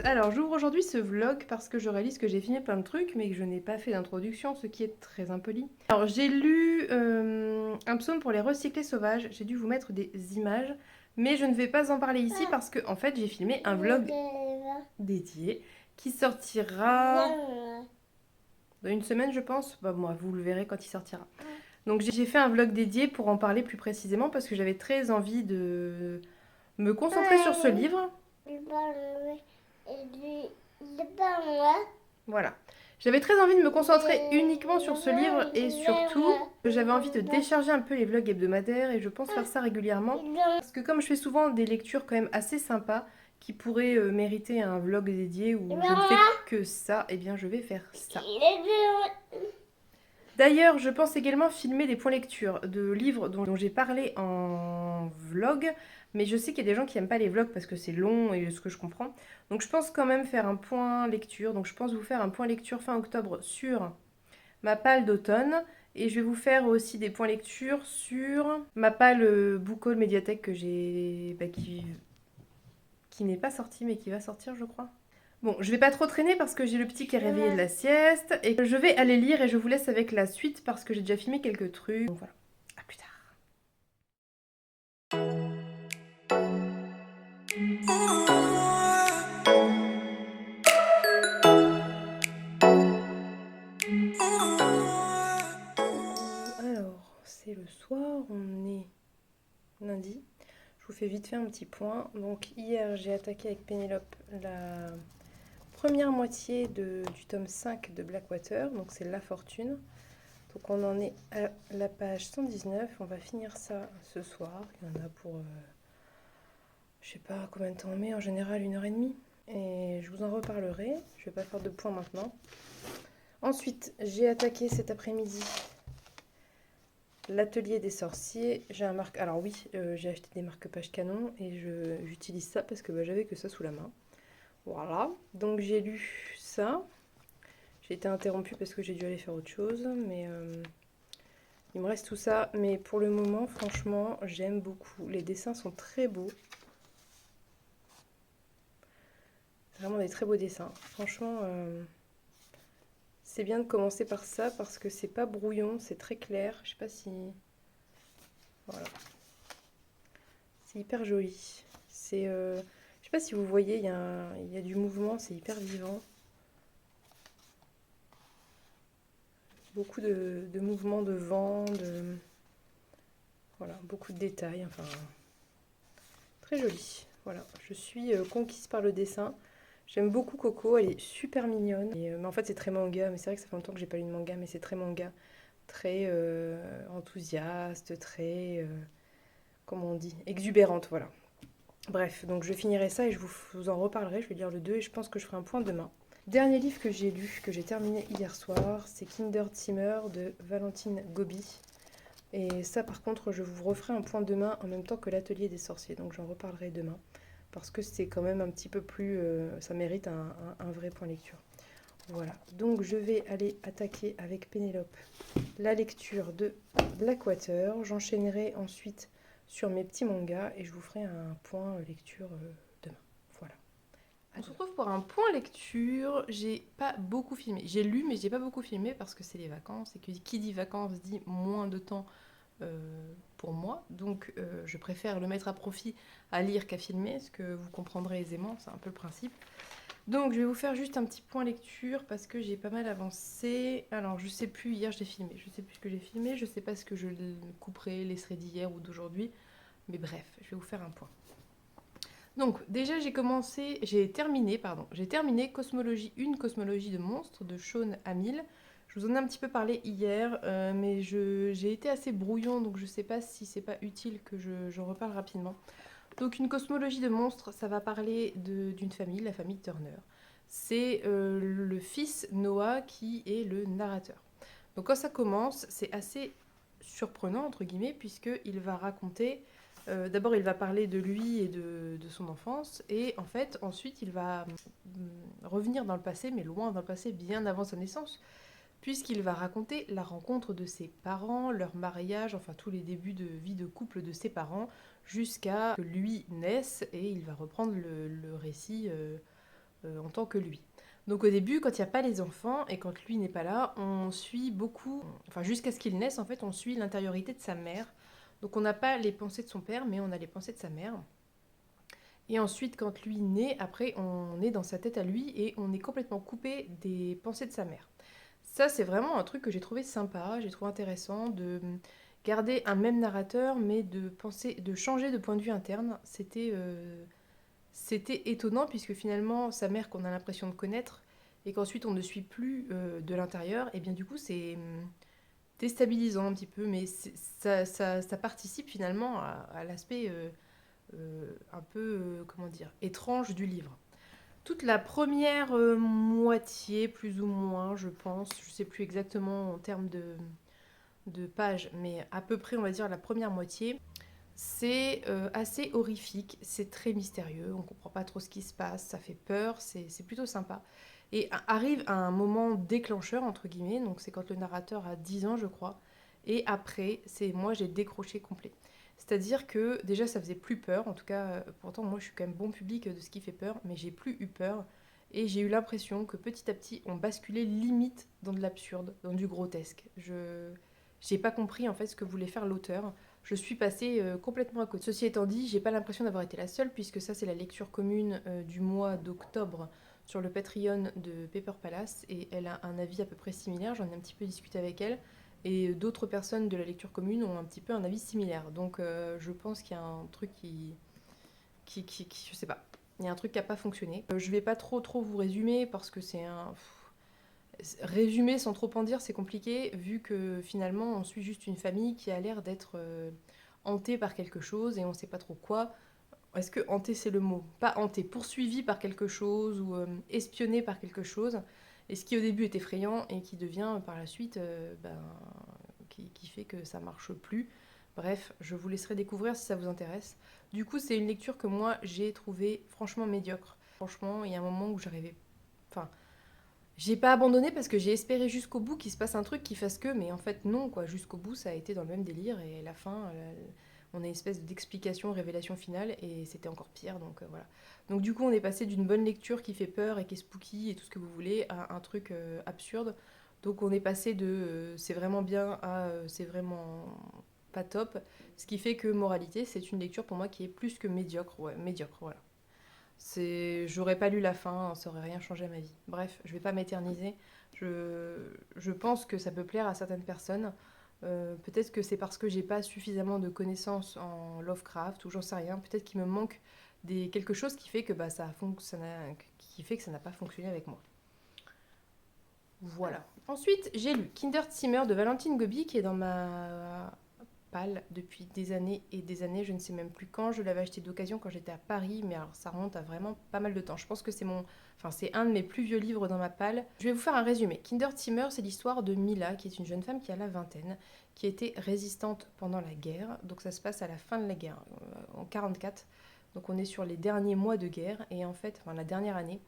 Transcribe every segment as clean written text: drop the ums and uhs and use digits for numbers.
Alors j'ouvre aujourd'hui ce vlog parce que je réalise que j'ai filmé plein de trucs mais que je n'ai pas fait d'introduction, ce qui est très impoli. Alors j'ai lu un psaume pour les recyclés sauvages, j'ai dû vous mettre des images, mais je ne vais pas en parler ici parce que en fait j'ai filmé un vlog dédié qui sortira dans une semaine je pense. Bah moi vous le verrez quand il sortira. Donc j'ai fait un vlog dédié pour en parler plus précisément parce que j'avais très envie de me concentrer sur ce livre. Voilà. J'avais très envie de me concentrer uniquement sur ce livre et surtout, j'avais envie de décharger un peu les vlogs hebdomadaires et je pense faire ça régulièrement. Parce que comme je fais souvent des lectures quand même assez sympas qui pourraient mériter un vlog dédié où je ne fais que ça, et bien je vais faire ça. D'ailleurs, je pense également filmer des points lecture de livres dont j'ai parlé en vlog, mais je sais qu'il y a des gens qui n'aiment pas les vlogs parce que c'est long et ce que je comprends. Donc je pense quand même faire un point lecture. Donc je pense vous faire un point lecture fin octobre sur ma palle d'automne. Et je vais vous faire aussi des points lecture sur ma palle Book Haul Médiathèque que j'ai, qui n'est pas sortie mais qui va sortir je crois. Bon, je vais pas trop traîner parce que j'ai le petit qui est réveillé de la sieste et je vais aller lire et je vous laisse avec la suite parce que j'ai déjà filmé quelques trucs. Donc voilà, à plus tard. Alors, c'est le soir, on est lundi. Je vous fais vite fait un petit point. Donc hier, j'ai attaqué avec Pénélope la première moitié du tome 5 de Blackwater, donc c'est La Fortune. Donc on en est à la page 119, on va finir ça ce soir. Il y en a pour, je sais pas combien de temps on met, en général 1h30. Et je vous en reparlerai, je vais pas faire de point maintenant. Ensuite, j'ai attaqué cet après-midi l'atelier des sorciers. J'ai un marque. Alors oui, j'ai acheté des marque-pages Canon et j'utilise ça parce que j'avais que ça sous la main. Voilà, donc j'ai lu ça. J'ai été interrompue parce que j'ai dû aller faire autre chose, mais il me reste tout ça. Mais pour le moment, franchement, j'aime beaucoup. Les dessins sont très beaux. Vraiment des très beaux dessins. Franchement, c'est bien de commencer par ça parce que c'est pas brouillon, c'est très clair. Je sais pas si... Voilà. C'est hyper joli. C'est... je sais pas si vous voyez, il y a du mouvement, c'est hyper vivant. Beaucoup de mouvements de vent, voilà, beaucoup de détails, enfin, très joli. Voilà, je suis conquise par le dessin. J'aime beaucoup Coco, elle est super mignonne. Mais en fait, c'est très manga, mais c'est vrai que ça fait longtemps que j'ai pas lu de manga, mais c'est très manga. Très enthousiaste, très, comment on dit, exubérante, voilà. Bref, donc je finirai ça et je vous en reparlerai. Je vais lire le 2 et je pense que je ferai un point demain. Dernier livre que j'ai lu, que j'ai terminé hier soir, c'est Kinderzimmer de Valentine Gobi. Et ça, par contre, je vous referai un point demain en même temps que l'atelier des sorciers. Donc j'en reparlerai demain. Parce que c'est quand même un petit peu plus... ça mérite un vrai point lecture. Voilà. Donc je vais aller attaquer avec Pénélope la lecture de Blackwater. J'enchaînerai ensuite sur mes petits mangas et je vous ferai un point lecture demain. Voilà. On se retrouve pour un point lecture. J'ai pas beaucoup filmé. J'ai lu, mais j'ai pas beaucoup filmé parce que c'est les vacances et que qui dit vacances dit moins de temps pour moi. Donc je préfère le mettre à profit à lire qu'à filmer, ce que vous comprendrez aisément, c'est un peu le principe. Donc je vais vous faire juste un petit point lecture parce que j'ai pas mal avancé. Alors je sais plus, hier j'ai filmé, je sais plus ce que j'ai filmé, je sais pas ce que je couperai, laisserai d'hier ou d'aujourd'hui. Mais bref, je vais vous faire un point. Donc déjà j'ai terminé Cosmologie 1, Cosmologie de monstres de Shaun Hamill. Je vous en ai un petit peu parlé hier, mais j'ai été assez brouillon, donc je sais pas si c'est pas utile que je reparle rapidement. Donc une cosmologie de monstres, ça va parler d'une famille, la famille Turner. C'est le fils Noah qui est le narrateur. Donc quand ça commence, c'est assez surprenant, entre guillemets, puisqu'il va raconter... D'abord, il va parler de lui et de son enfance, et en fait, ensuite, il va revenir dans le passé, mais loin dans le passé, bien avant sa naissance, puisqu'il va raconter la rencontre de ses parents, leur mariage, enfin tous les débuts de vie de couple de ses parents, jusqu'à que lui naisse, et il va reprendre le récit en tant que lui. Donc au début, quand il n'y a pas les enfants et quand lui n'est pas là, on suit beaucoup, enfin jusqu'à ce qu'il naisse en fait, on suit l'intériorité de sa mère. Donc on n'a pas les pensées de son père, mais on a les pensées de sa mère. Et ensuite, quand lui naît, après on est dans sa tête à lui et on est complètement coupé des pensées de sa mère. Ça, c'est vraiment un truc que j'ai trouvé sympa, j'ai trouvé intéressant de garder un même narrateur, mais de penser, de changer de point de vue interne. C'était étonnant puisque finalement, sa mère qu'on a l'impression de connaître et qu'ensuite on ne suit plus de l'intérieur, et bien du coup, c'est déstabilisant un petit peu, mais ça participe finalement à l'aspect un peu, comment dire, étrange du livre. Toute la première moitié, plus ou moins, je pense, je sais plus exactement en termes de pages, mais à peu près, on va dire, la première moitié, c'est assez horrifique, c'est très mystérieux, on comprend pas trop ce qui se passe, ça fait peur, c'est plutôt sympa. Et arrive un moment déclencheur, entre guillemets, donc c'est quand le narrateur a 10 ans, je crois, et après, c'est moi, j'ai décroché complet. C'est-à-dire que déjà, ça faisait plus peur, en tout cas, pourtant, moi, je suis quand même bon public de ce qui fait peur, mais j'ai plus eu peur, et j'ai eu l'impression que petit à petit, on basculait limite dans de l'absurde, dans du grotesque. Je j'ai pas compris en fait ce que voulait faire l'auteur. Je suis passée complètement à côté. Ceci étant dit, j'ai pas l'impression d'avoir été la seule, puisque ça, c'est la lecture commune du mois d'octobre sur le Patreon de Paper Palace, et elle a un avis à peu près similaire. J'en ai un petit peu discuté avec elle, et d'autres personnes de la lecture commune ont un petit peu un avis similaire. Donc, je pense qu'il y a un truc je sais pas. Il y a un truc qui a pas fonctionné. Je vais pas trop vous résumer parce que c'est un. Résumer sans trop en dire, c'est compliqué, vu que finalement, on suit juste une famille qui a l'air d'être hantée par quelque chose et on sait pas trop quoi. Est-ce que hanté c'est le mot? Pas hanté, poursuivi par quelque chose ou espionné par quelque chose. Et ce qui au début est effrayant et qui devient par la suite, qui fait que ça marche plus. Bref, je vous laisserai découvrir si ça vous intéresse. Du coup, c'est une lecture que moi j'ai trouvée franchement médiocre. Franchement, il y a un moment où j'arrivais. Enfin, j'ai pas abandonné parce que j'ai espéré jusqu'au bout qu'il se passe un truc qui fasse que, mais en fait non, quoi. Jusqu'au bout, ça a été dans le même délire et la fin, on a une espèce d'explication, révélation finale et c'était encore pire, donc voilà. Donc du coup, on est passé d'une bonne lecture qui fait peur et qui est spooky et tout ce que vous voulez à un truc absurde. Donc on est passé de c'est vraiment bien à c'est vraiment pas top, ce qui fait que moralité, c'est une lecture pour moi qui est plus que médiocre, ouais, médiocre, voilà. J'aurais pas lu la fin, ça aurait rien changé à ma vie. Bref, je vais pas m'éterniser. Je pense que ça peut plaire à certaines personnes. Peut-être que c'est parce que j'ai pas suffisamment de connaissances en Lovecraft ou j'en sais rien. Peut-être qu'il me manque quelque chose qui fait que bah, qui fait que ça n'a pas fonctionné avec moi. Voilà. Ensuite, j'ai lu Kinderzimmer de Valentine Gobi qui est dans ma palle depuis des années et des années. Je ne sais même plus quand. Je l'avais acheté d'occasion quand j'étais à Paris, mais alors ça remonte à vraiment pas mal de temps. Je pense que c'est un de mes plus vieux livres dans ma palle. Je vais vous faire un résumé. Kinderzimmer, c'est l'histoire de Mila, qui est une jeune femme qui a la vingtaine, qui était résistante pendant la guerre. Donc ça se passe à la fin de la guerre, en 44. Donc on est sur les derniers mois de guerre et en fait, enfin la dernière année.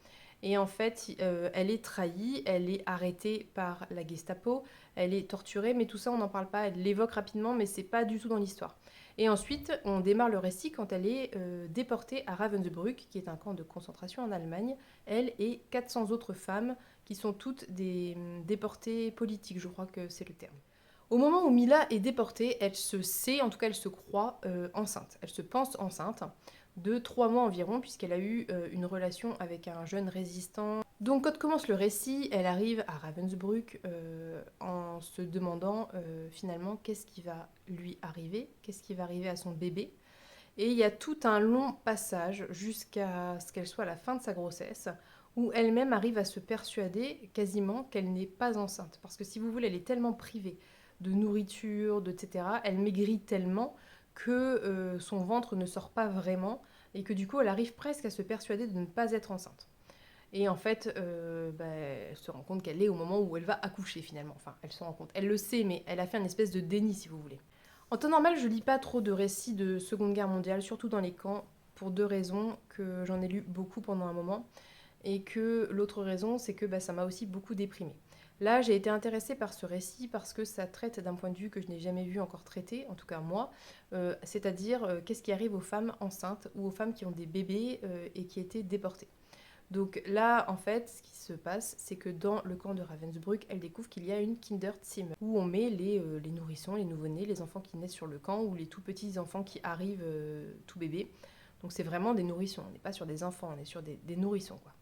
Et en fait, elle est trahie, elle est arrêtée par la Gestapo, elle est torturée, mais tout ça on n'en parle pas, elle l'évoque rapidement, mais c'est pas du tout dans l'histoire. Et ensuite, on démarre le récit quand elle est déportée à Ravensbrück, qui est un camp de concentration en Allemagne, elle et 400 autres femmes qui sont toutes des déportées politiques, je crois que c'est le terme. Au moment où Mila est déportée, elle se sait, en tout cas elle se croit enceinte. Elle se pense enceinte de 3 mois environ, puisqu'elle a eu une relation avec un jeune résistant. Donc quand commence le récit, elle arrive à Ravensbrück en se demandant finalement qu'est-ce qui va lui arriver, qu'est-ce qui va arriver à son bébé. Et il y a tout un long passage jusqu'à ce qu'elle soit à la fin de sa grossesse, où elle-même arrive à se persuader quasiment qu'elle n'est pas enceinte. Parce que si vous voulez, elle est tellement privée de nourriture, etc. Elle maigrit tellement que son ventre ne sort pas vraiment et que du coup elle arrive presque à se persuader de ne pas être enceinte. Et en fait, elle se rend compte qu'elle est au moment où elle va accoucher finalement. Enfin, elle se rend compte. Elle le sait, mais elle a fait une espèce de déni si vous voulez. En temps normal, je lis pas trop de récits de Seconde Guerre mondiale, surtout dans les camps, pour deux raisons, que j'en ai lu beaucoup pendant un moment, et que l'autre raison, c'est que ça m'a aussi beaucoup déprimée. Là, j'ai été intéressée par ce récit parce que ça traite d'un point de vue que je n'ai jamais vu encore traité, en tout cas moi, c'est-à-dire qu'est-ce qui arrive aux femmes enceintes ou aux femmes qui ont des bébés et qui étaient déportées. Donc là, en fait, ce qui se passe, c'est que dans le camp de Ravensbrück, elle découvre qu'il y a une Kinderzimmer, où on met les nourrissons, les nouveau-nés, les enfants qui naissent sur le camp, ou les tout petits enfants qui arrivent tout bébés. Donc c'est vraiment des nourrissons, on n'est pas sur des enfants, on est sur des nourrissons, quoi.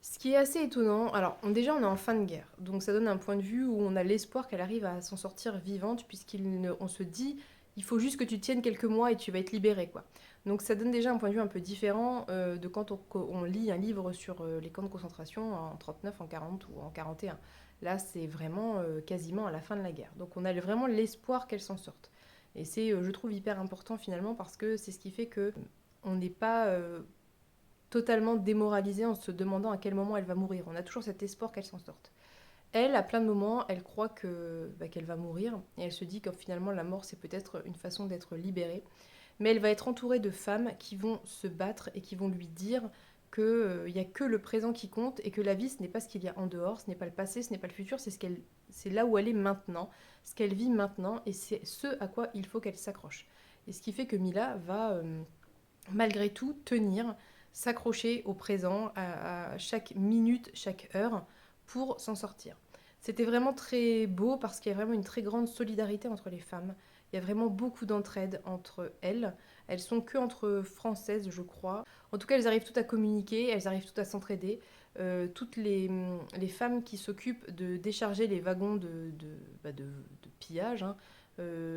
Ce qui est assez étonnant, alors déjà on est en fin de guerre, donc ça donne un point de vue où on a l'espoir qu'elle arrive à s'en sortir vivante, puisqu'on se dit, il faut juste que tu tiennes quelques mois et tu vas être libérée, quoi. Donc ça donne déjà un point de vue un peu différent de quand on lit un livre sur les camps de concentration en 39, en 40 ou en 41. Là c'est vraiment quasiment à la fin de la guerre. Donc on a vraiment l'espoir qu'elle s'en sorte. Et c'est, je trouve, hyper important finalement parce que c'est ce qui fait que on n'est pas totalement démoralisée en se demandant à quel moment elle va mourir. On a toujours cet espoir qu'elle s'en sorte. Elle, à plein de moments, elle croit qu'elle va mourir et elle se dit que finalement la mort c'est peut-être une façon d'être libérée. Mais elle va être entourée de femmes qui vont se battre et qui vont lui dire qu'il n'y a que le présent qui compte et que la vie ce n'est pas ce qu'il y a en dehors, ce n'est pas le passé, ce n'est pas le futur, c'est là où elle est maintenant, ce qu'elle vit maintenant et c'est ce à quoi il faut qu'elle s'accroche. Et ce qui fait que Mila va malgré tout tenir, s'accrocher au présent, à chaque minute, chaque heure, pour s'en sortir. C'était vraiment très beau parce qu'il y a vraiment une très grande solidarité entre les femmes. Il y a vraiment beaucoup d'entraide entre elles. Elles sont que entre françaises, je crois. En tout cas, elles arrivent toutes à communiquer, elles arrivent toutes à s'entraider. Toutes les femmes qui s'occupent de décharger les wagons de pillage, hein,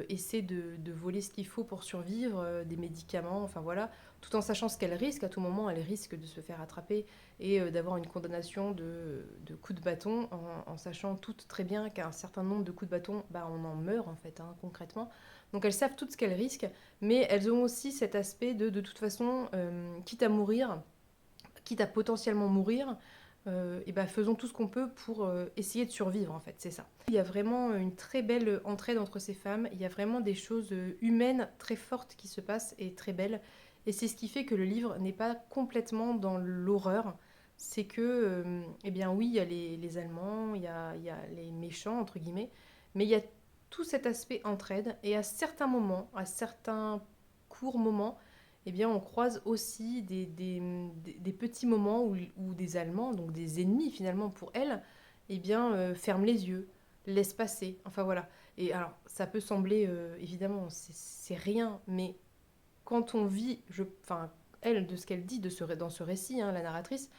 essaient de voler ce qu'il faut pour survivre, des médicaments, enfin voilà, tout en sachant ce qu'elles risquent. À tout moment, elles risquent de se faire attraper et d'avoir une condamnation de coups de bâton, en sachant toutes très bien qu'à un certain nombre de coups de bâton, bah, on en meurt en fait, hein, concrètement. Donc elles savent toutes ce qu'elles risquent, mais elles ont aussi cet aspect de toute façon, quitte à mourir, quitte à potentiellement mourir, et ben faisons tout ce qu'on peut pour essayer de survivre en fait, c'est ça. Il y a vraiment une très belle entraide entre ces femmes, il y a vraiment des choses humaines très fortes qui se passent et très belles, et c'est ce qui fait que le livre n'est pas complètement dans l'horreur, c'est que, eh bien oui, il y a les Allemands, il y a les méchants entre guillemets, mais il y a tout cet aspect entraide, et à certains moments, à certains courts moments, eh bien, on croise aussi des petits moments où des Allemands, donc des ennemis finalement pour elle, eh bien, ferment les yeux, laissent passer. Enfin voilà. Et alors, ça peut sembler, évidemment, c'est rien, mais quand on vit, enfin, elle, de ce qu'elle dit dans ce récit, hein, la narratrice,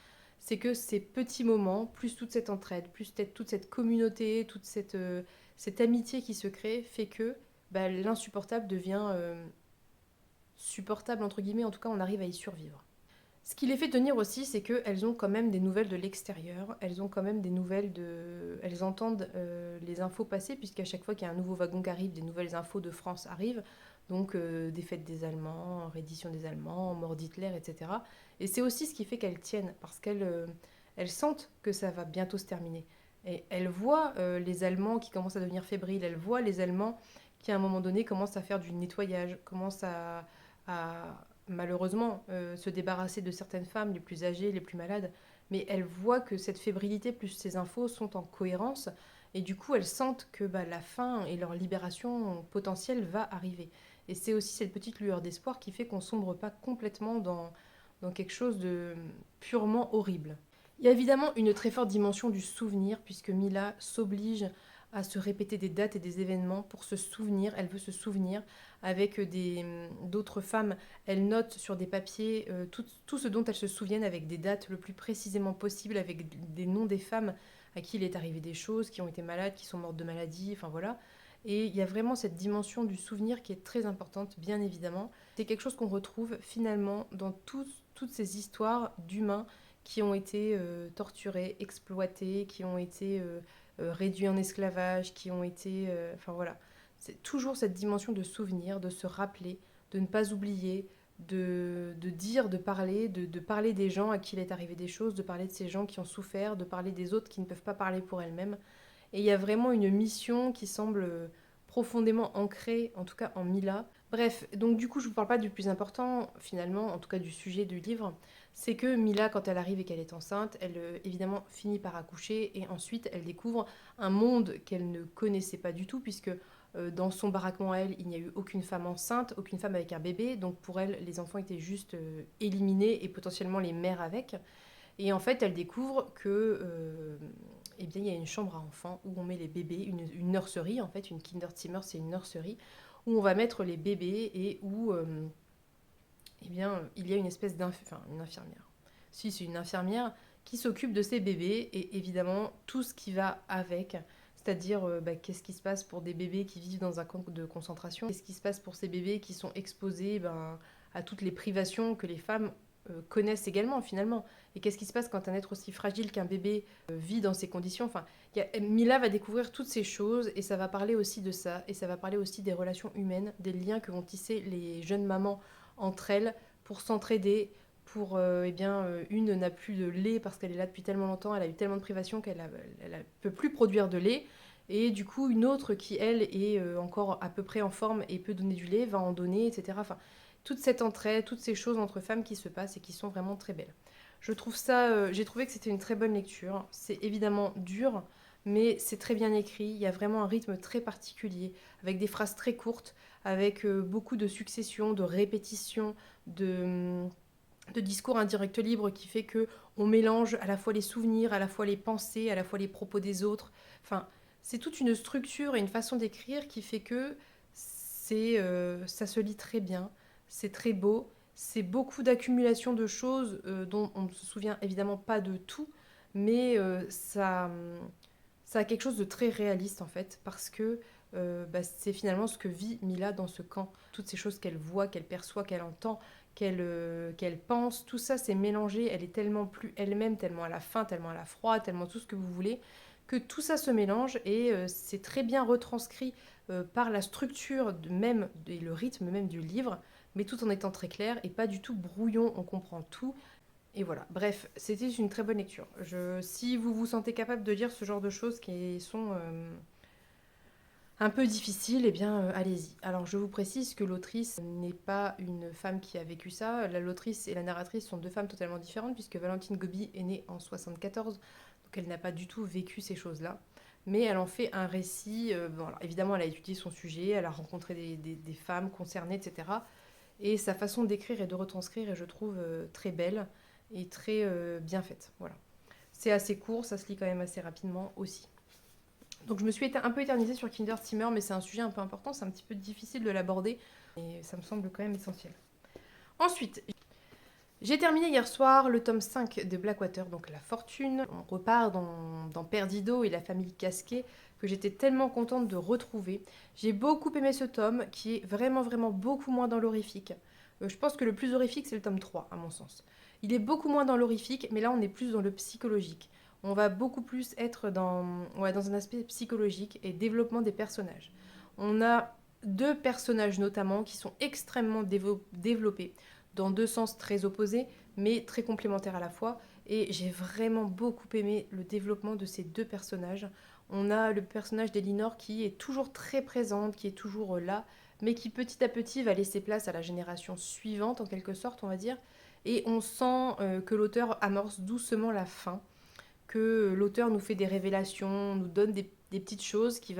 c'est que ces petits moments, plus toute cette entraide, plus toute cette communauté, toute cette amitié qui se crée, fait que bah, l'insupportable devient supportable entre guillemets, en tout cas on arrive à y survivre. Ce qui les fait tenir aussi, c'est qu'elles ont quand même des nouvelles de l'extérieur, elles ont quand même des nouvelles de... Elles entendent les infos passer, puisqu'à chaque fois qu'il y a un nouveau wagon qui arrive, des nouvelles infos de France arrivent, donc défaite des Allemands, reddition des Allemands, mort d'Hitler, etc. Et c'est aussi ce qui fait qu'elles tiennent, parce qu'elles sentent que ça va bientôt se terminer. Et elles voient les Allemands qui commencent à devenir fébriles, elles voient les Allemands qui à un moment donné commencent à faire du nettoyage, commencent à malheureusement se débarrasser de certaines femmes, les plus âgées, les plus malades, mais elles voient que cette fébrilité plus ces infos sont en cohérence, et du coup elles sentent que bah, la fin et leur libération potentielle va arriver. Et c'est aussi cette petite lueur d'espoir qui fait qu'on sombre pas complètement dans quelque chose de purement horrible. Il y a évidemment une très forte dimension du souvenir, puisque Mila s'oblige à se répéter des dates et des événements pour se souvenir. Elle veut se souvenir avec d'autres femmes. Elle note sur des papiers tout ce dont elle se souviennent avec des dates le plus précisément possible, avec des noms des femmes à qui il est arrivé des choses, qui ont été malades, qui sont mortes de maladie, enfin voilà. Et il y a vraiment cette dimension du souvenir qui est très importante, bien évidemment. C'est quelque chose qu'on retrouve finalement dans toutes ces histoires d'humains qui ont été torturés, exploités, qui ont été réduits en esclavage, qui ont été... Enfin voilà, c'est toujours cette dimension de souvenir, de se rappeler, de ne pas oublier, de dire, de parler des gens à qui il est arrivé des choses, de parler de ces gens qui ont souffert, de parler des autres qui ne peuvent pas parler pour elles-mêmes. Et il y a vraiment une mission qui semble profondément ancrée, en tout cas en Mila. Bref, donc du coup, je ne vous parle pas du plus important, finalement, en tout cas du sujet du livre, c'est que Mila, quand elle arrive et qu'elle est enceinte, elle évidemment finit par accoucher et ensuite elle découvre un monde qu'elle ne connaissait pas du tout, puisque dans son baraquement à elle, il n'y a eu aucune femme enceinte, aucune femme avec un bébé, donc pour elle, les enfants étaient juste éliminés et potentiellement les mères avec. Et en fait, elle découvre que, eh bien, il y a une chambre à enfants où on met les bébés, une nurserie en fait, une Kinderzimmer, c'est une nurserie où on va mettre les bébés et où, eh bien, il y a une espèce une infirmière. Si, c'est une infirmière qui s'occupe de ces bébés et évidemment tout ce qui va avec. C'est-à-dire, qu'est-ce qui se passe pour des bébés qui vivent dans un camp de concentration? Qu'est-ce qui se passe pour ces bébés qui sont exposés à toutes les privations que les femmes connaissent également finalement? Et qu'est-ce qui se passe quand un être aussi fragile qu'un bébé vit dans ces conditions? Enfin, Mila va découvrir toutes ces choses et ça va parler aussi de ça. Et ça va parler aussi des relations humaines, des liens que vont tisser les jeunes mamans entre elles pour s'entraider, pour une n'a plus de lait parce qu'elle est là depuis tellement longtemps, elle a eu tellement de privations qu'elle ne peut plus produire de lait. Et du coup, une autre qui, elle, est encore à peu près en forme et peut donner du lait, va en donner, etc. Enfin, toute cette entraide, toutes ces choses entre femmes qui se passent et qui sont vraiment très belles. J'ai trouvé que c'était une très bonne lecture. C'est évidemment dur, mais c'est très bien écrit. Il y a vraiment un rythme très particulier, avec des phrases très courtes, avec beaucoup de successions, de répétitions, de discours indirect libre qui fait que on mélange à la fois les souvenirs, à la fois les pensées, à la fois les propos des autres. Enfin, c'est toute une structure et une façon d'écrire qui fait que ça se lit très bien, c'est très beau, c'est beaucoup d'accumulation de choses dont on ne se souvient évidemment pas de tout, mais ça a quelque chose de très réaliste en fait, parce que c'est finalement ce que vit Mila dans ce camp. Toutes ces choses qu'elle voit, qu'elle perçoit, qu'elle entend, qu'elle pense, tout ça c'est mélangé, elle est tellement plus elle-même, tellement elle a faim, tellement elle a froid, tellement tout ce que vous voulez, que tout ça se mélange et c'est très bien retranscrit par la structure et le rythme même du livre, mais tout en étant très clair et pas du tout brouillon, on comprend tout. Et voilà, bref, c'était une très bonne lecture. Si vous vous sentez capable de lire ce genre de choses qui sont un peu difficiles, eh bien allez-y. Alors je vous précise que l'autrice n'est pas une femme qui a vécu ça. L'autrice et la narratrice sont deux femmes totalement différentes puisque Valentine Gobi est née en 74, donc elle n'a pas du tout vécu ces choses-là. Mais elle en fait un récit. Alors, évidemment, elle a étudié son sujet, elle a rencontré des femmes concernées, etc. Et sa façon d'écrire et de retranscrire est, je trouve, très belle et très bien faite. Voilà. C'est assez court, ça se lit quand même assez rapidement aussi. Donc je me suis un peu éternisée sur Kinderzimmer, mais c'est un sujet un peu important, c'est un petit peu difficile de l'aborder, et ça me semble quand même essentiel. Ensuite, j'ai terminé hier soir le tome 5 de Blackwater, donc La Fortune. On repart dans Perdido et la famille Casquet, que j'étais tellement contente de retrouver. J'ai beaucoup aimé ce tome, qui est vraiment, vraiment beaucoup moins dans l'horrifique. Je pense que le plus horrifique, c'est le tome 3, à mon sens. Il est beaucoup moins dans l'horrifique, mais là, on est plus dans le psychologique. On va beaucoup plus être dans un aspect psychologique et développement des personnages. On a deux personnages notamment qui sont extrêmement développés dans deux sens très opposés, mais très complémentaires à la fois. Et j'ai vraiment beaucoup aimé le développement de ces deux personnages. On a le personnage d'Elinor qui est toujours très présente, qui est toujours là, mais qui petit à petit va laisser place à la génération suivante, en quelque sorte, on va dire. Et on sent que l'auteur amorce doucement la fin, que l'auteur nous fait des révélations, nous donne des petites choses qui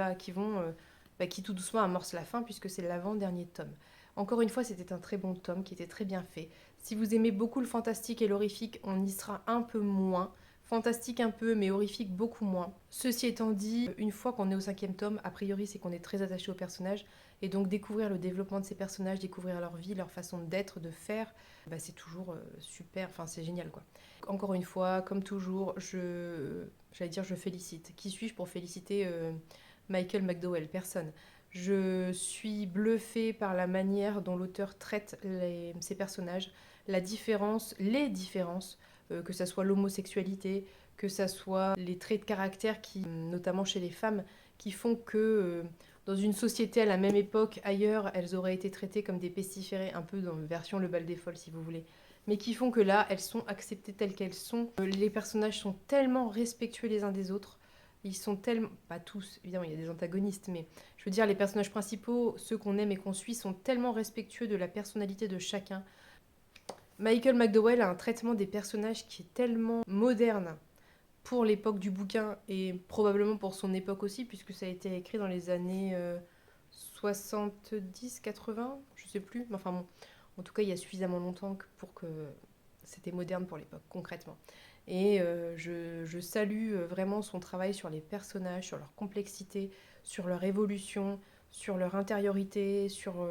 tout doucement amorcent la fin, puisque c'est l'avant-dernier tome. Encore une fois, c'était un très bon tome qui était très bien fait. Si vous aimez beaucoup le fantastique et l'horrifique, on y sera un peu moins. Fantastique un peu, mais horrifique beaucoup moins. Ceci étant dit, une fois qu'on est au 5e tome, a priori c'est qu'on est très attaché aux personnages, et donc découvrir le développement de ces personnages, découvrir leur vie, leur façon d'être, de faire, c'est toujours super, enfin c'est génial quoi. Encore une fois, comme toujours, je félicite. Qui suis-je pour féliciter Michael McDowell? Personne. Je suis bluffée par la manière dont l'auteur traite ses personnages, les différences, que ça soit l'homosexualité, que ça soit les traits de caractère notamment chez les femmes, qui font que dans une société à la même époque, ailleurs, elles auraient été traitées comme des pestiférés, un peu dans la version Le Bal des Folles si vous voulez, mais qui font que là, elles sont acceptées telles qu'elles sont. Les personnages sont tellement respectueux les uns des autres. Ils sont tellement... Pas tous, évidemment, il y a des antagonistes, mais je veux dire, les personnages principaux, ceux qu'on aime et qu'on suit, sont tellement respectueux de la personnalité de chacun. Michael McDowell a un traitement des personnages qui est tellement moderne pour l'époque du bouquin et probablement pour son époque aussi, puisque ça a été écrit dans les années 70-80, je sais plus. Enfin bon, en tout cas, il y a suffisamment longtemps pour que c'était moderne pour l'époque, concrètement. Et je salue vraiment son travail sur les personnages, sur leur complexité, sur leur évolution, sur leur intériorité, sur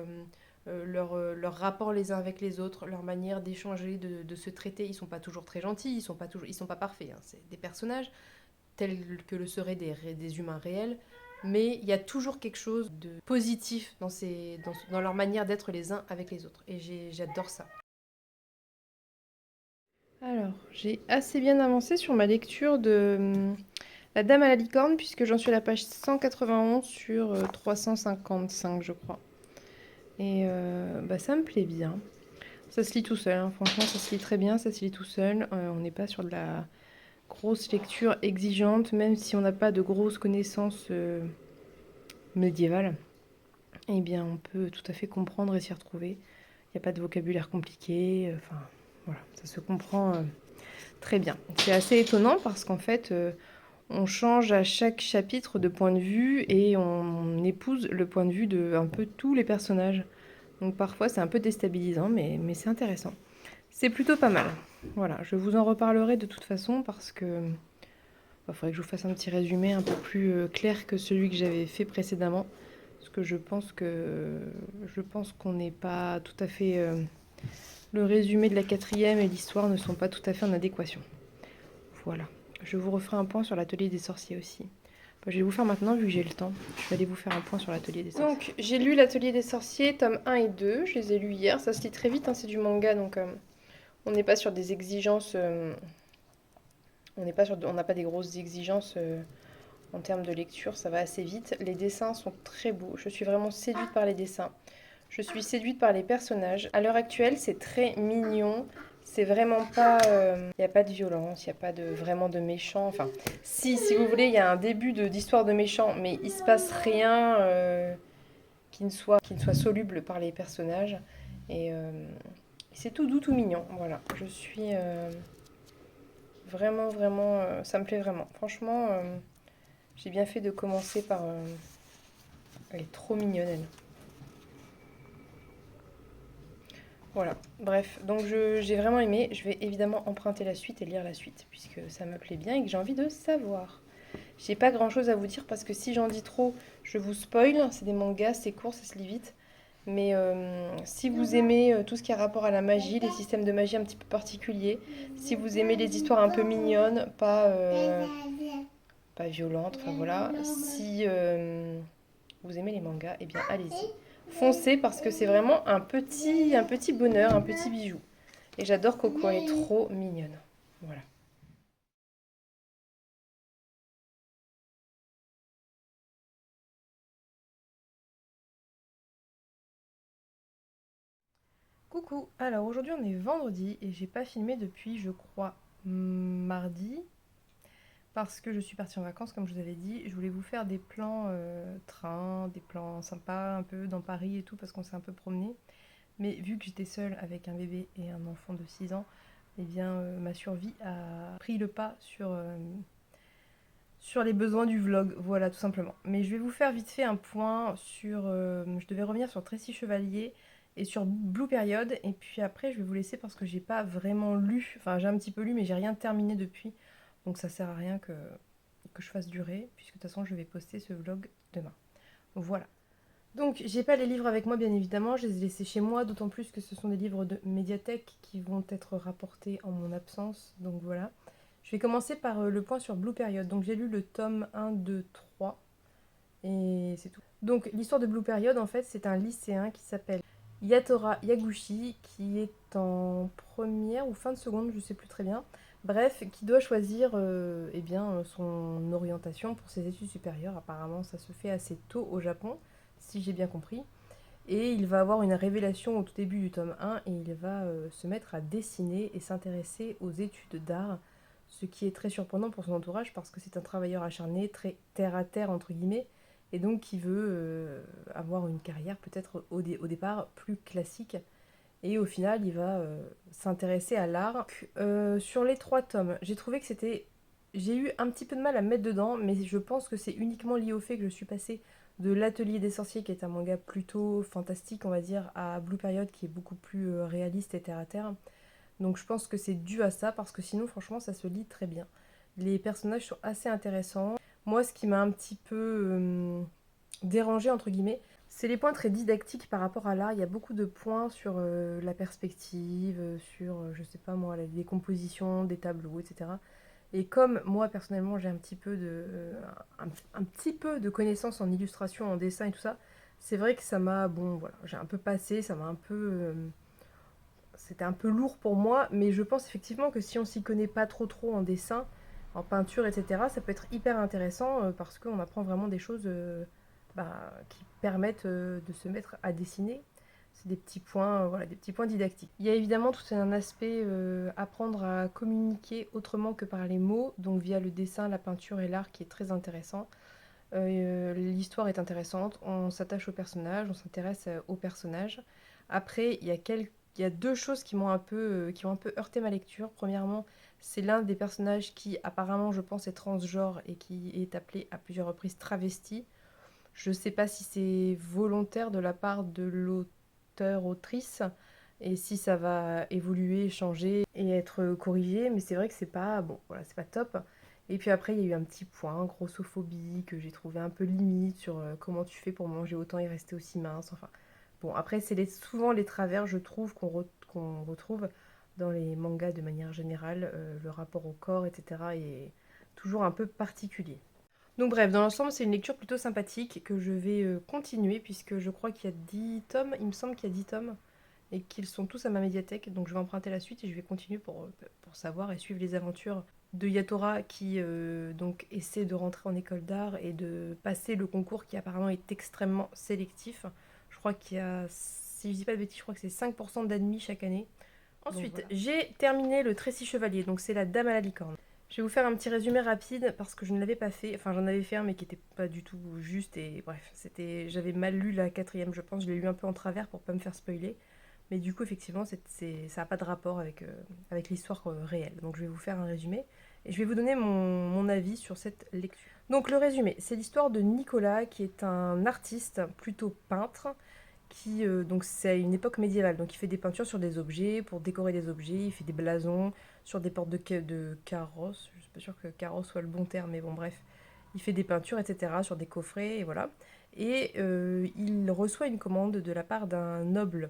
leur rapport les uns avec les autres, leur manière d'échanger, de se traiter. Ils sont pas toujours très gentils, ils sont pas parfaits, hein. C'est des personnages tels que le seraient des humains réels, mais il y a toujours quelque chose de positif dans leur manière d'être les uns avec les autres. Et j'adore ça. Alors, j'ai assez bien avancé sur ma lecture de La Dame à la licorne, puisque j'en suis à la page 191 sur 355, je crois. Et bah, ça me plaît bien. Ça se lit tout seul, hein. Franchement, ça se lit très bien, ça se lit tout seul. On n'est pas sur de la grosse lecture exigeante, même si on n'a pas de grosses connaissances médiévales. Eh bien, on peut tout à fait comprendre et s'y retrouver. Il n'y a pas de vocabulaire compliqué. Enfin, voilà, ça se comprend très bien. C'est assez étonnant parce qu'en fait, on change à chaque chapitre de point de vue et on épouse le point de vue de un peu tous les personnages. Donc parfois c'est un peu déstabilisant, mais c'est intéressant. C'est plutôt pas mal. Voilà, je vous en reparlerai de toute façon parce que faudrait que je vous fasse un petit résumé un peu plus clair que celui que j'avais fait précédemment. Parce que je pense qu'on n'est pas tout à fait... le résumé de la quatrième et l'histoire ne sont pas tout à fait en adéquation. Voilà. Je vous referai un point sur l'atelier des sorciers aussi. Enfin, je vais vous faire maintenant vu que j'ai le temps. Je vais aller vous faire un point sur l'atelier des sorciers. Donc j'ai lu l'atelier des sorciers, tome 1 et 2. Je les ai lus hier. Ça se lit très vite, hein, c'est du manga, donc on n'est pas sur des exigences... on n'a pas des grosses exigences en termes de lecture. Ça va assez vite. Les dessins sont très beaux. Je suis vraiment séduite par les dessins. Je suis séduite par les personnages. À l'heure actuelle, c'est très mignon. C'est vraiment pas... Il n'y a pas de violence, il n'y a pas vraiment de méchants. Enfin, si vous voulez, il y a un début d'histoire de méchants, mais il se passe rien qui ne soit soluble par les personnages. Et c'est tout doux, tout mignon. Voilà, je suis vraiment... ça me plaît vraiment. Franchement, j'ai bien fait de commencer par... elle est trop mignonne, elle. Voilà, bref, donc j'ai vraiment aimé. Je vais évidemment emprunter la suite et lire la suite, puisque ça me plaît bien et que j'ai envie de savoir. J'ai pas grand chose à vous dire parce que si j'en dis trop, je vous spoil. C'est des mangas, c'est court, ça se lit vite. Mais si vous aimez tout ce qui a rapport à la magie, les systèmes de magie un petit peu particuliers, si vous aimez les histoires un peu mignonnes, pas violentes, enfin voilà, si vous aimez les mangas, eh bien allez-y. Foncez parce que c'est vraiment un petit bonheur, un petit bijou. Et j'adore Coco, elle est trop mignonne. Voilà. Coucou, alors aujourd'hui on est vendredi et j'ai pas filmé depuis je crois mardi parce que je suis partie en vacances comme je vous avais dit. Je voulais vous faire des plans train, des plans sympas un peu dans Paris et tout parce qu'on s'est un peu promené. Mais vu que j'étais seule avec un bébé et un enfant de 6 ans, eh bien ma survie a pris le pas sur les besoins du vlog, voilà tout simplement. Mais je vais vous faire vite fait un point sur... je devais revenir sur Tracy Chevalier et sur Blue Period, et puis après je vais vous laisser parce que j'ai pas vraiment lu, enfin j'ai un petit peu lu mais j'ai rien terminé depuis, donc ça sert à rien que je fasse durer, puisque de toute façon je vais poster ce vlog demain. Voilà. Donc j'ai pas les livres avec moi bien évidemment, je les ai laissés chez moi, d'autant plus que ce sont des livres de médiathèque qui vont être rapportés en mon absence, donc voilà. Je vais commencer par le point sur Blue Period. Donc j'ai lu le tome 1, 2, 3 et c'est tout. Donc l'histoire de Blue Period en fait c'est un lycéen qui s'appelle Yatora Yaguchi qui est en première ou fin de seconde, je sais plus très bien. Bref, qui doit choisir eh bien, son orientation pour ses études supérieures. Apparemment ça se fait assez tôt au Japon, si j'ai bien compris. Et il va avoir une révélation au tout début du tome 1 et il va se mettre à dessiner et s'intéresser aux études d'art, ce qui est très surprenant pour son entourage parce que c'est un travailleur acharné, très terre à terre entre guillemets, et donc qui veut avoir une carrière peut-être au départ plus classique. Et au final, il va s'intéresser à l'art. Sur les 3 tomes, j'ai trouvé que c'était... J'ai eu un petit peu de mal à me mettre dedans, mais je pense que c'est uniquement lié au fait que je suis passée de l'Atelier des sorciers, qui est un manga plutôt fantastique, on va dire, à Blue Period, qui est beaucoup plus réaliste et terre à terre. Donc je pense que c'est dû à ça, parce que sinon franchement ça se lit très bien. Les personnages sont assez intéressants. Moi ce qui m'a un petit peu dérangé entre guillemets, c'est les points très didactiques par rapport à l'art. Il y a beaucoup de points sur la perspective, sur, je sais pas moi, la décomposition des tableaux, etc. Et comme moi personnellement j'ai un petit peu un petit peu de connaissances en illustration, en dessin et tout ça, c'est vrai que ça m'a, bon voilà, j'ai un peu passé, ça m'a un peu, c'était un peu lourd pour moi, mais je pense effectivement que si on s'y connaît pas trop en dessin, en peinture, etc., ça peut être hyper intéressant parce qu'on apprend vraiment des choses qui permettent de se mettre à dessiner. C'est des petits points, voilà, des petits points didactiques. Il y a évidemment tout un aspect apprendre à communiquer autrement que par les mots, donc via le dessin, la peinture et l'art qui est très intéressant. L'histoire est intéressante, on s'attache au personnage, on s'intéresse aux personnages. Après, il y a deux choses qui ont un peu heurté ma lecture. Premièrement, c'est l'un des personnages qui apparemment, je pense, est transgenre et qui est appelé à plusieurs reprises travesti. Je sais pas si c'est volontaire de la part de l'auteur-autrice et si ça va évoluer, changer et être corrigé, mais c'est vrai que c'est pas bon, voilà, c'est pas top. Et puis après, il y a eu un petit point, grossophobie, que j'ai trouvé un peu limite sur comment tu fais pour manger autant et rester aussi mince. Enfin, bon, après, souvent les travers, je trouve, qu'on retrouve dans les mangas de manière générale. Le rapport au corps, etc., est toujours un peu particulier. Donc bref, dans l'ensemble, c'est une lecture plutôt sympathique que je vais continuer puisque je crois qu'il y a 10 tomes, il me semble qu'il y a 10 tomes et qu'ils sont tous à ma médiathèque. Donc je vais emprunter la suite et je vais continuer pour savoir et suivre les aventures de Yatora qui donc essaie de rentrer en école d'art et de passer le concours qui apparemment est extrêmement sélectif. Je crois qu'il y a, si je dis pas de bêtises, je crois que c'est 5% d'admis chaque année. Ensuite, voilà. J'ai terminé le Trécis Chevalier, donc c'est la Dame à la licorne. Je vais vous faire un petit résumé rapide parce que je ne l'avais pas fait. Enfin, j'en avais fait un, mais qui n'était pas du tout juste. Et bref, j'avais mal lu la quatrième, je pense. Je l'ai lu un peu en travers pour pas me faire spoiler. Mais du coup, effectivement, ça n'a pas de rapport avec l'histoire réelle. Donc, je vais vous faire un résumé et je vais vous donner mon avis sur cette lecture. Donc, le résumé, c'est l'histoire de Nicolas, qui est un artiste, plutôt peintre, donc c'est à une époque médiévale. Donc, il fait des peintures sur des objets, pour décorer des objets. Il fait des blasons sur des portes de carrosse. Je suis pas sûre que carrosse soit le bon terme, mais bon, bref. Il fait des peintures, etc., sur des coffrets, et voilà. Et il reçoit une commande de la part d'un noble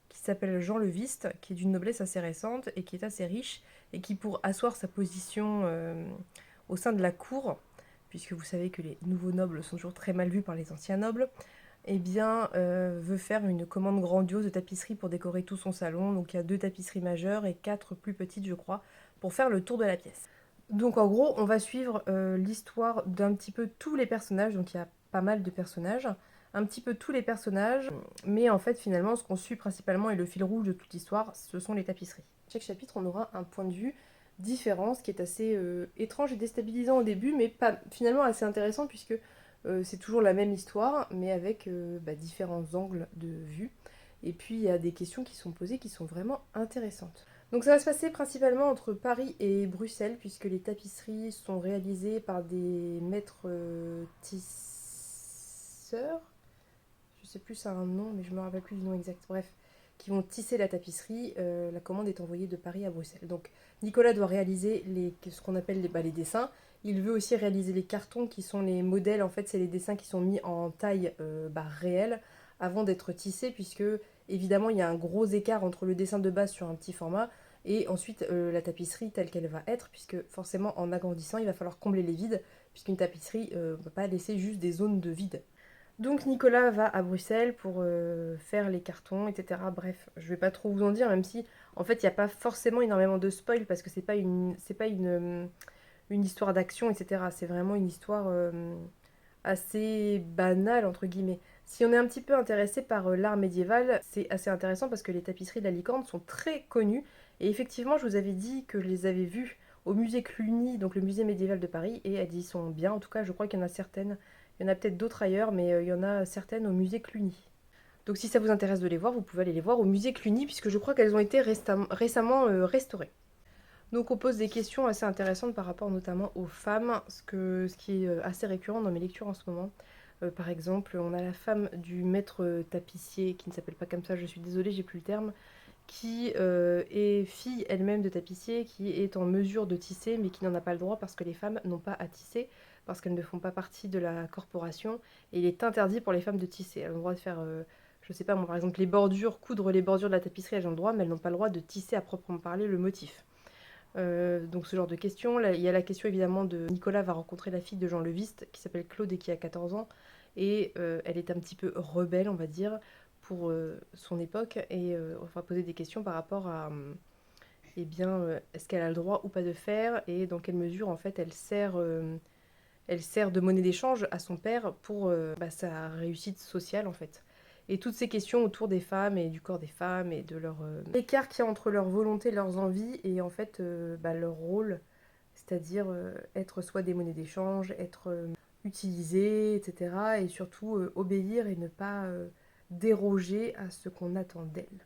qui s'appelle Jean le Viste, qui est d'une noblesse assez récente et qui est assez riche, et qui, pour asseoir sa position au sein de la cour, puisque vous savez que les nouveaux nobles sont toujours très mal vus par les anciens nobles, eh bien, veut faire une commande grandiose de tapisserie pour décorer tout son salon. Donc il y a 2 tapisseries majeures et 4 plus petites, je crois, pour faire le tour de la pièce. Donc en gros, on va suivre l'histoire d'un petit peu tous les personnages. Donc il y a pas mal de personnages, un petit peu tous les personnages. Mais en fait, finalement, ce qu'on suit principalement et le fil rouge de toute l'histoire, ce sont les tapisseries. Chaque chapitre, on aura un point de vue différent, ce qui est assez étrange et déstabilisant au début, mais pas, finalement assez intéressant puisque c'est toujours la même histoire, mais avec différents angles de vue. Et puis il y a des questions qui sont posées qui sont vraiment intéressantes. Donc ça va se passer principalement entre Paris et Bruxelles, puisque les tapisseries sont réalisées par des maîtres tisseurs. Je sais plus ça a un nom, mais je me rappelle plus du nom exact. Bref, qui vont tisser la tapisserie. La commande est envoyée de Paris à Bruxelles. Donc Nicolas doit réaliser ce qu'on appelle les dessins. Il veut aussi réaliser les cartons qui sont les modèles. En fait, c'est les dessins qui sont mis en taille réelle avant d'être tissés, puisque évidemment, il y a un gros écart entre le dessin de base sur un petit format et ensuite la tapisserie telle qu'elle va être, puisque forcément, en agrandissant, il va falloir combler les vides, puisqu'une tapisserie ne va pas laisser juste des zones de vide. Donc Nicolas va à Bruxelles pour faire les cartons, etc. Bref, je vais pas trop vous en dire, même si en fait il n'y a pas forcément énormément de spoil parce que une histoire d'action, etc. C'est vraiment une histoire assez banale entre guillemets. Si on est un petit peu intéressé par l'art médiéval, c'est assez intéressant parce que les tapisseries de la licorne sont très connues. Et effectivement, je vous avais dit que je les avais vues au musée Cluny, donc le musée médiéval de Paris, et elles y sont bien. En tout cas, je crois qu'il y en a certaines. Il y en a peut-être d'autres ailleurs, mais il y en a certaines au musée Cluny. Donc si ça vous intéresse de les voir, vous pouvez aller les voir au musée Cluny, puisque je crois qu'elles ont été récemment restaurées. Donc on pose des questions assez intéressantes par rapport notamment aux femmes, ce qui est assez récurrent dans mes lectures en ce moment. Par exemple, on a la femme du maître tapissier, qui ne s'appelle pas comme ça, je suis désolée, j'ai plus le terme, qui est fille elle-même de tapissier, qui est en mesure de tisser, mais qui n'en a pas le droit parce que les femmes n'ont pas à tisser, parce qu'elles ne font pas partie de la corporation, et il est interdit pour les femmes de tisser. Elles ont le droit de faire, je sais pas moi, par exemple les bordures, coudre les bordures de la tapisserie, elles ont le droit, mais elles n'ont pas le droit de tisser à proprement parler le motif. Donc ce genre de questions. Là, il y a la question évidemment de Nicolas va rencontrer la fille de Jean Leviste, qui s'appelle Claude et qui a 14 ans, et elle est un petit peu rebelle, on va dire, pour son époque, et on va poser des questions par rapport à, eh bien, est-ce qu'elle a le droit ou pas de faire, et dans quelle mesure en fait elle sert de monnaie d'échange à son père pour sa réussite sociale en fait. Et toutes ces questions autour des femmes et du corps des femmes et de leur écart qu'il y a entre leur volonté, leurs envies et en fait leur rôle, c'est-à-dire être soit des monnaies d'échange, être utilisées, etc. Et surtout obéir et ne pas déroger à ce qu'on attend d'elles.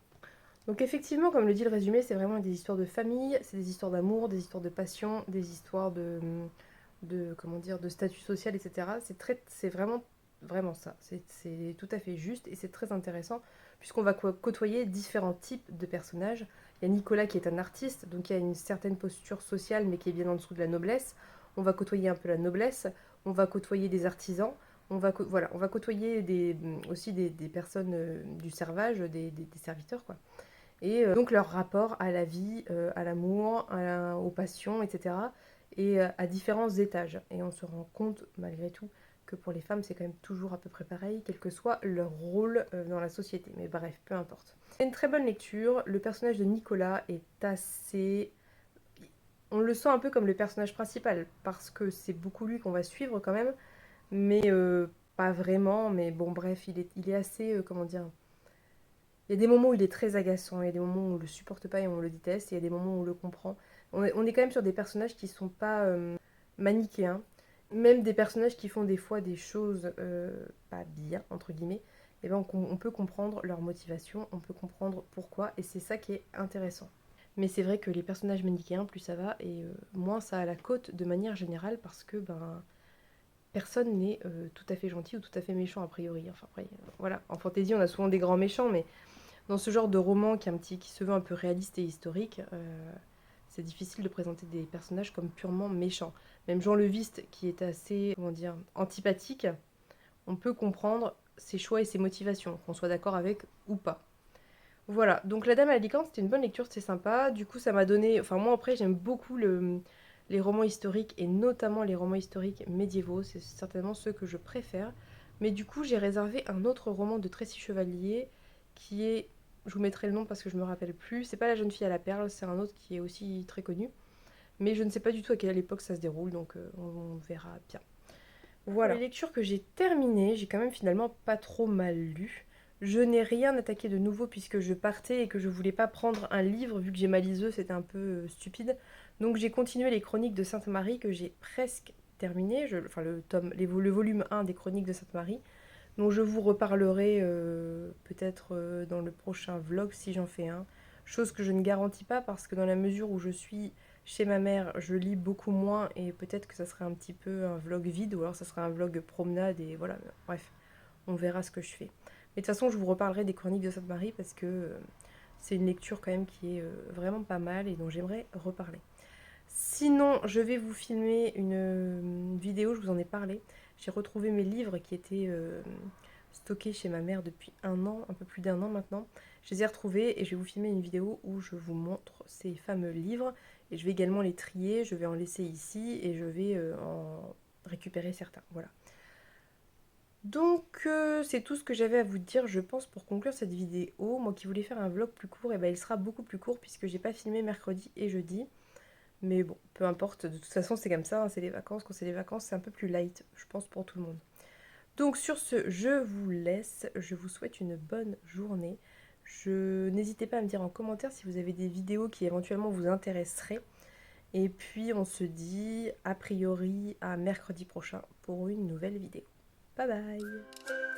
Donc effectivement, comme le dit le résumé, c'est vraiment des histoires de famille, c'est des histoires d'amour, des histoires de passion, des histoires de comment dire, de statut social, etc. C'est vraiment ça. C'est tout à fait juste et c'est très intéressant puisqu'on va côtoyer différents types de personnages. Il y a Nicolas qui est un artiste, donc il y a une certaine posture sociale mais qui est bien en dessous de la noblesse. On va côtoyer un peu la noblesse, on va côtoyer des artisans, on va côtoyer aussi des personnes du servage, des serviteurs, quoi. Et donc leur rapport à la vie, à l'amour, aux passions, etc. Et à différents étages. Et on se rend compte malgré tout que pour les femmes c'est quand même toujours à peu près pareil, quel que soit leur rôle dans la société. Mais bref, peu importe. C'est une très bonne lecture. Le personnage de Nicolas est assez... On le sent un peu comme le personnage principal, parce que c'est beaucoup lui qu'on va suivre quand même, mais pas vraiment. Mais bon, bref, il est assez, comment dire, il y a des moments où il est très agaçant, il y a des moments où on le supporte pas et on le déteste, et il y a des moments où on le comprend. On est quand même sur des personnages qui sont pas manichéens, même des personnages qui font des fois des choses pas bien, entre guillemets, et ben on peut comprendre leur motivation, on peut comprendre pourquoi, et c'est ça qui est intéressant. Mais c'est vrai que les personnages manichéens, plus ça va, et moins ça a la cote de manière générale, parce que ben personne n'est tout à fait gentil ou tout à fait méchant a priori. Enfin après, voilà, en fantasy on a souvent des grands méchants, mais dans ce genre de roman qui se veut un peu réaliste et historique, c'est difficile de présenter des personnages comme purement méchants. Même Jean Leviste, qui est assez, comment dire, antipathique, on peut comprendre ses choix et ses motivations, qu'on soit d'accord avec ou pas. Voilà, donc La Dame à la licorne, c'était une bonne lecture, c'était sympa. Du coup, ça m'a donné... Enfin, moi, après, j'aime beaucoup les romans historiques, et notamment les romans historiques médiévaux. C'est certainement ceux que je préfère. Mais du coup, j'ai réservé un autre roman de Tracy Chevalier, qui est... Je vous mettrai le nom parce que je me rappelle plus. C'est pas La jeune fille à la perle, c'est un autre qui est aussi très connu. Mais je ne sais pas du tout à quelle époque ça se déroule, donc on verra bien. Voilà. Pour les lectures que j'ai terminées, j'ai quand même finalement pas trop mal lu. Je n'ai rien attaqué de nouveau puisque je partais et que je voulais pas prendre un livre, vu que j'ai ma liseuse, c'était un peu stupide. Donc j'ai continué les Chroniques de Sainte-Marie que j'ai presque terminé, enfin le volume 1 des Chroniques de Sainte-Marie, dont je vous reparlerai peut-être dans le prochain vlog si j'en fais un. Chose que je ne garantis pas parce que dans la mesure où je suis chez ma mère, je lis beaucoup moins et peut-être que ça serait un petit peu un vlog vide ou alors ça serait un vlog promenade et voilà. Bref, on verra ce que je fais. Mais de toute façon, je vous reparlerai des Chroniques de Sainte-Marie parce que c'est une lecture quand même qui est vraiment pas mal et dont j'aimerais reparler. Sinon, je vais vous filmer une vidéo, je vous en ai parlé. J'ai retrouvé mes livres qui étaient stockés chez ma mère depuis un an, un peu plus d'un an maintenant. Je les ai retrouvés et je vais vous filmer une vidéo où je vous montre ces fameux livres. Et je vais également les trier, je vais en laisser ici et je vais en récupérer certains. Voilà. Donc c'est tout ce que j'avais à vous dire, je pense, pour conclure cette vidéo. Moi qui voulais faire un vlog plus court, et ben il sera beaucoup plus court puisque j'ai pas filmé mercredi et jeudi. Mais bon, peu importe, de toute façon c'est comme ça, hein, c'est les vacances. Quand c'est les vacances, c'est un peu plus light, je pense, pour tout le monde. Donc sur ce, je vous laisse, je vous souhaite une bonne journée. N'hésitez pas à me dire en commentaire si vous avez des vidéos qui éventuellement vous intéresseraient. Et puis on se dit a priori à mercredi prochain pour une nouvelle vidéo. Bye bye!